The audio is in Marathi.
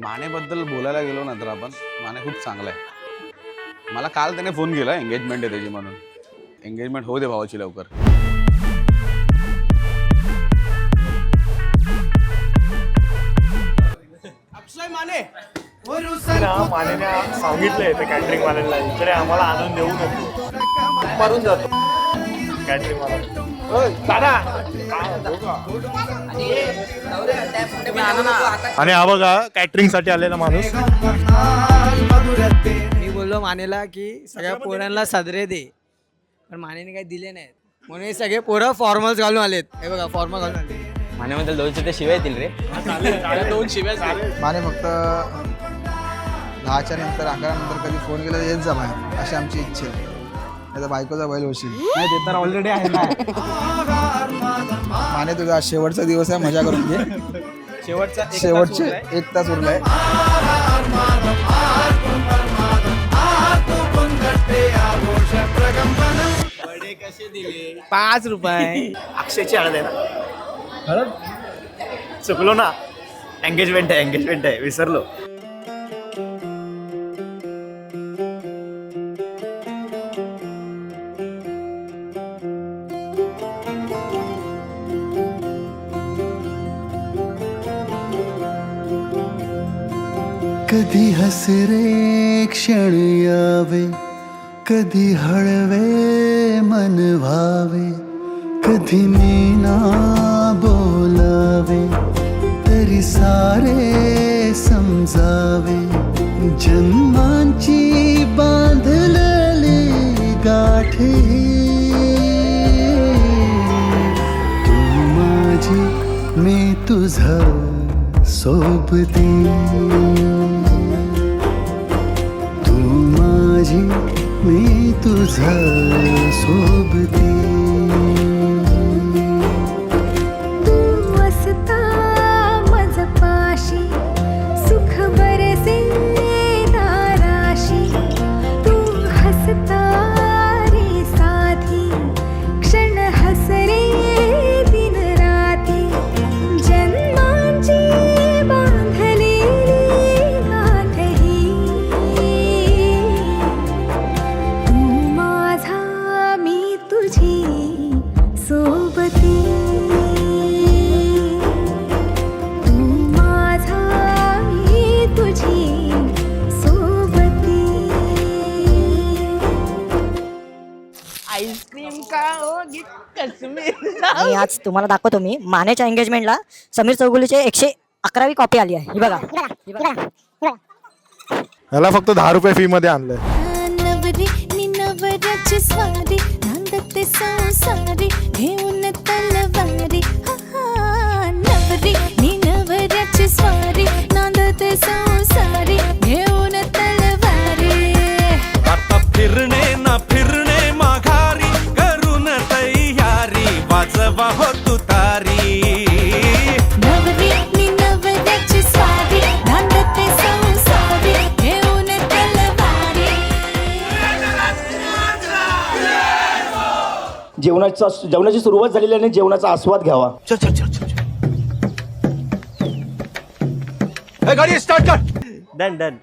मानेबद्दल बोलायला गेलो ना तर आपण माने खूप चांगला आहे. मला काल त्याने फोन केला, एंगेजमेंट आहे त्याची म्हणून. एंगेजमेंट होऊ दे भावाची लवकर. अक्षय माने मानेने सांगितलंय ते कॅटरिंग वाल्यांना इकडे आम्हाला आणून देऊ नको, मारून जातो कॅटरिंग वाला. आणि हा बघा कॅटरिंग साठी आलेला माणूस. मी बोललो मानेला की सगळ्या पोरांना सदरे दे, पण मानेने काही दिले नाहीत म्हणून हे सगळे पोरं फॉर्मल्स घालून आलेत. हे बघा फॉर्मल घालून आले. मानेबद्दल 2 ते शिव्या येतील रे. 2 शिव्या माने फक्त 10च्या नंतर 11 नंतर कधी फोन केला येत जा बाहेर, अशी आमची इच्छा आहे. आता बायकोचा बैल होशील. नाही ते तर ऑलरेडी आहे ना. माने तुझा शेवटचा दिवस आहे, मजा करून घे. शेवटचे 1 तास उरलाय. 5 रुपये. अक्षयची हळद आहे ना. हळद चुकलो ना. एंगेजमेंट आहे विसरलो. कधी हसरे क्षण यावे, कधी हळवे मन व्हावे, कधी मीना बोलावे तरी सारे समजावे. जन्मांची बांधलेली गाठी तू माझी, मी तुझा सोबती. तू माझी, मी तुझा सोबती. तू असता माझ पाशी, सुख बरसे दाराशी. तू हसता रे साधी, क्षण हसरे दिन राती. जन्मांची बांधलेली गाठ ही, तू माझा, मी तुझी सोबती. तू माझा, मी तुझी सोबती. आईस्क्रीम खाओगी काश्मीर. आणि आज तुम्हाला दाखवतो मी मानेच्या एंगेजमेंटला समीर चौगुलीचे 111वी कॉपी आली आहे. ही बघा. ह्याला फक्त 10 रुपये फी मध्ये आणलंय. नवरी निनवराची स्वारी, नांदते संसारी घेऊन तलवारी. नवरी निनवराची स्वारी, नांदते संसारी घेऊन तलवारी. आता फिरणे ना फिरणे माघारी, करून तयारी वाजवा हो तुतारी. नवरी निनवराची स्वारी, नांदते संसारी घेऊन तलवारी. जेवणाची सुरुवात झालेली आहे. जेवणाचा आस्वाद घ्यावा. गाडी स्टार्ट कर. डन.